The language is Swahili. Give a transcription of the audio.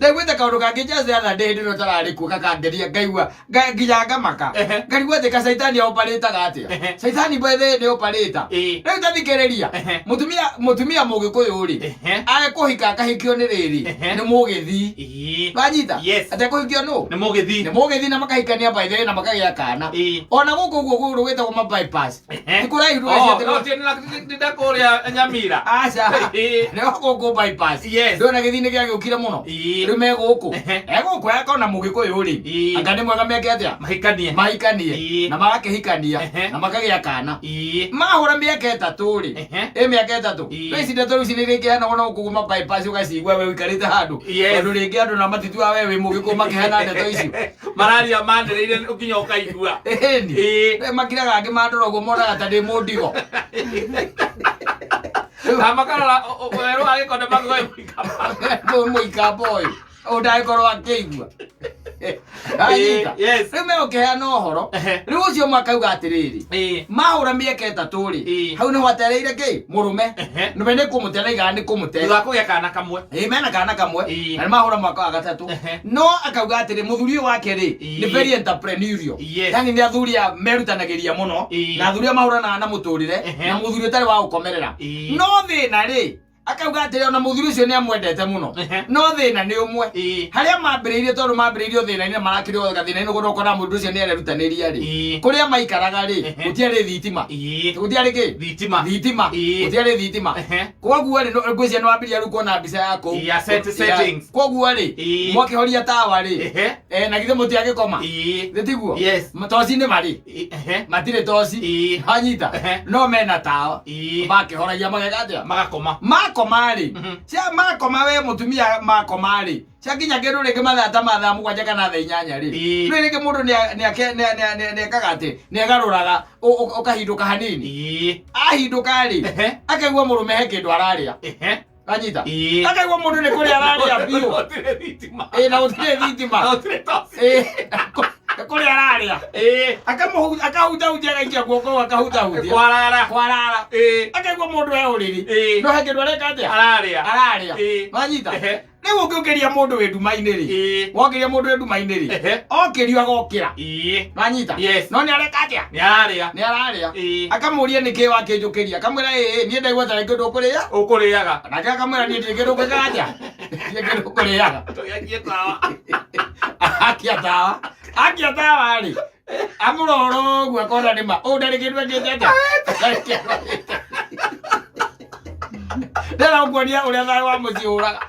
ndagwete kaundu kangi jaze ana ndindi no tarari ku kakanderia ngaigua ngiyaga maka ngarigwa thika saitani operator gatia saitani bethe ni operator riu tathikereria mutumia mugikuyu ri age kuhika akahikio ni riri ni mugithi banyita ate kuhikio no ni mugithi na makahikania bethe na makagia kana ona guku guku rugweta kuma bypass tikurai rugweta no tena ndakoria nyamira acha ne guku bypass ndona githini gia giukire muno riu me guku eguku akona mugikuyu ri anga ni mwega meke atia mahikanie na magakihikania na makagia kana mahura miaka 3 ri miaka 3 risi ndeto risi ni riki hana ona guku kuma bypass ugasigwa we wikarite handu andu ringi andu na matitua wewe mugiku makihana ndeto icio mararia mandereire ukinya ukaigua makiraga angi mandora uguo moraga ta ndi mundigo amakarora weru agikonde magwe muikamba uyu undagikorwo akĩigua riu megũkĩheana ũhoro riu ũcio makauga atĩrĩrĩ mahũra mĩaka 3 rĩ hau nĩho atereire kĩ mũrũme nĩme nĩ kũmũte na igana nĩ kũmũte thutha kũgĩa kana kamwe mena kana kamwe na nĩ mahũra mwaka wa gatatũ no akauga atĩrĩ mũthuri ũyũ wake rĩ nĩ very entrepreneurial yani nĩ athuri merutanagĩria mũno na athuri mahũranaga na mũtũrĩre na mũthuri ũtarĩ wa gũkomerera no thĩna rĩ akauga atĩrĩ ona mũthuri ũcio nĩ amwendete mũno no thĩna nĩ ũmwe harĩa mambĩrĩirie tondũ mambĩrĩirie thĩna-inĩ marakĩrĩ o gathĩna-inĩ gũkorwo ũkona mũndũ ũcio nĩ arerutanĩria rĩ kũrĩa maikaraga rĩ gũtiarĩ thitima gũtiarĩ kĩ thitima gũtiarĩ thitima koguo rĩ ngwĩcia nĩ wambĩrĩria rĩu kuona mbica yako koguo rĩ mwakĩhoria tawa rĩ na githĩ mũtiagĩkoma tiguo toci-inĩ marĩ matirĩ toci hanyita no mena tawa makĩhoragia mageka atĩa makoma rĩ cia makoma we mutumia makoma rĩ cia nginya kĩndũ rĩngĩ mathaa 7 kana thaa 8 rĩ rĩu rĩngĩ mũndũ nĩ ekaga atĩ nĩ agarũraga ũkahindũka hanini ahindũka rĩ akaigua mũrũme he kĩndũ ararĩa anyita akaigua mũndũ nĩ kũrĩa ararĩa biũ na gũtirĩ thitima kũrĩa ararĩa akahutahutia agaikia guoko akahutahutia kwarara akaigua mũndũ e ũrĩrĩ no he kĩndũ areka atĩa ararĩa manyita rĩu ũngĩũkĩria mũndũ wĩ nduma-inĩ rĩ wokĩria mũndũ wĩ nduma-inĩ rĩ okĩrio agokĩra manyita no nĩ areka atĩa nĩ ararĩa akamũria nĩkĩ wakĩnjũkĩria akamwĩra niĩ ndaigua ta kĩndũ ũkũrĩaga nake akamwĩra niĩ ndirĩ kĩndũ ngwĩkaga atĩa ndirĩ kĩndũ ũkũrĩaga akia tawa rĩ amũrora ũguo akona nĩma ũũ ndarĩ kĩndũ ekĩte atĩa ndĩra ũkuonia ũrĩa thayũ wa mũciĩ ũraga